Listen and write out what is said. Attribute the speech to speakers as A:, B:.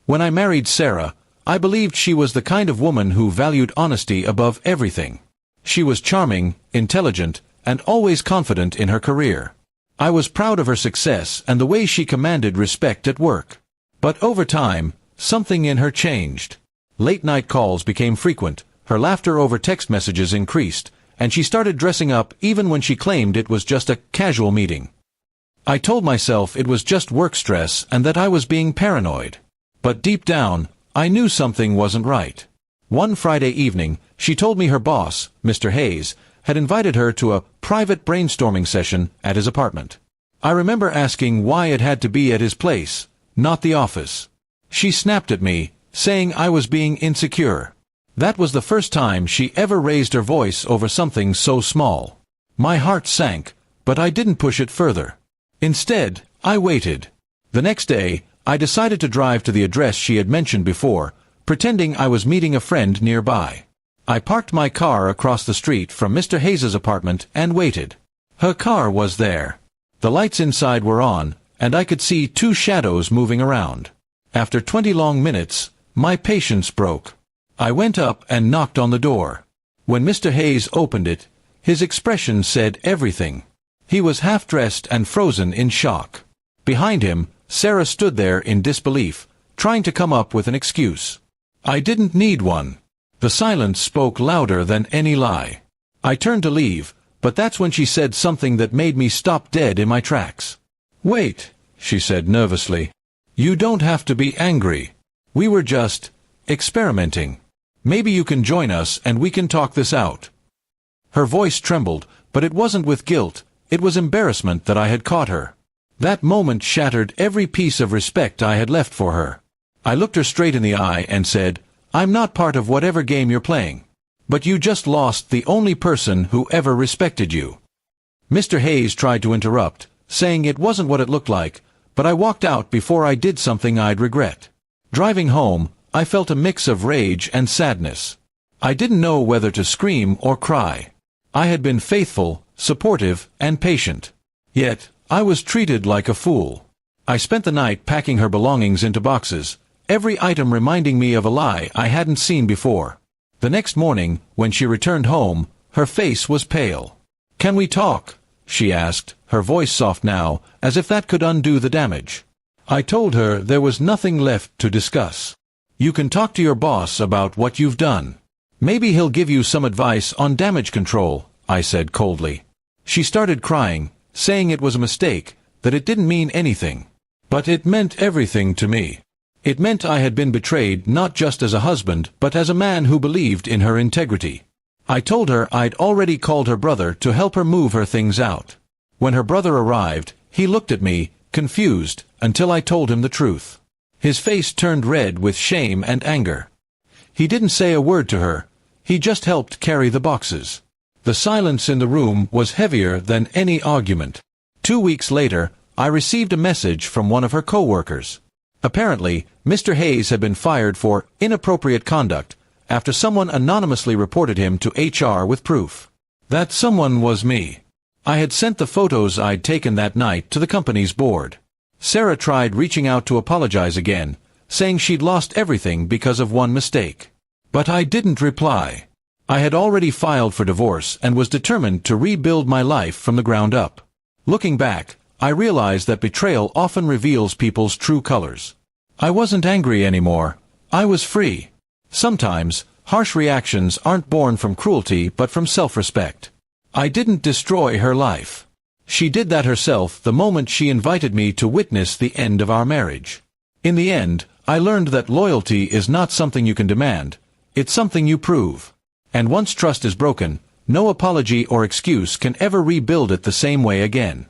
A: When I married Sarah, I believed she was the kind of woman who valued honesty above everything. She was charming, intelligent, and always confident in her career. I was proud of her success and the way she commanded respect at work. But over time, something in her changed. Late-night calls became frequent, her laughter over text messages increased, and she started dressing up even when she claimed it was just a casual meeting. I told myself it was just work stress and that I was being paranoid. But deep down, I knew something wasn't right. One Friday evening, she told me her boss, Mr. Hayes, had invited her to a private brainstorming session at his apartment. I remember asking why it had to be at his place, not the office. She snapped at me, saying I was being insecure. That was the first time she ever raised her voice over something so small. My heart sank, but I didn't push it further. Instead, I waited. The next day, I decided to drive to the address she had mentioned before, pretending I was meeting a friend nearby. I parked my car across the street from Mr. Hayes' apartment and waited. Her car was there. The lights inside were on, and I could see two shadows moving around. After 20 long minutes, my patience broke. I went up and knocked on the door. When Mr. Hayes opened it, his expression said everything. He was half-dressed and frozen in shock. Behind him, Sarah stood there in disbelief, trying to come up with an excuse. I didn't need one. The silence spoke louder than any lie. I turned to leave, but that's when she said something that made me stop dead in my tracks. "Wait," she said nervously. "You don't have to be angry. We were just experimenting. Maybe you can join us and we can talk this out." Her voice trembled, but it wasn't with guilt, it was embarrassment that I had caught her. That moment shattered every piece of respect I had left for her. I looked her straight in the eye and said, "I'm not part of whatever game you're playing. But you just lost the only person who ever respected you." Mr. Hayes tried to interrupt, saying it wasn't what it looked like, but I walked out before I did something I'd regret. Driving home, I felt a mix of rage and sadness. I didn't know whether to scream or cry. I had been faithful, supportive, and patient. Yet, I was treated like a fool. I spent the night packing her belongings into boxes, every item reminding me of a lie I hadn't seen before. The next morning, when she returned home, her face was pale. "Can we talk?" she asked, her voice soft now, as if that could undo the damage. I told her there was nothing left to discuss. "You can talk to your boss about what you've done. Maybe he'll give you some advice on damage control," I said coldly. She started crying, saying it was a mistake, that it didn't mean anything. But it meant everything to me. It meant I had been betrayed not just as a husband, but as a man who believed in her integrity. I told her I'd already called her brother to help her move her things out. When her brother arrived, he looked at me, confused, until I told him the truth. His face turned red with shame and anger. He didn't say a word to her. He just helped carry the boxes. The silence in the room was heavier than any argument. 2 weeks later, I received a message from one of her co-workers. Apparently, Mr. Hayes had been fired for inappropriate conduct after someone anonymously reported him to HR with proof. That someone was me. I had sent the photos I'd taken that night to the company's board. Sarah tried reaching out to apologize again, saying she'd lost everything because of one mistake. But I didn't reply. I had already filed for divorce and was determined to rebuild my life from the ground up. Looking back, I realized that betrayal often reveals people's true colors. I wasn't angry anymore. I was free. Sometimes, harsh reactions aren't born from cruelty but from self-respect. I didn't destroy her life. She did that herself the moment she invited me to witness the end of our marriage. In the end, I learned that loyalty is not something you can demand. It's something you prove. And once trust is broken, no apology or excuse can ever rebuild it the same way again.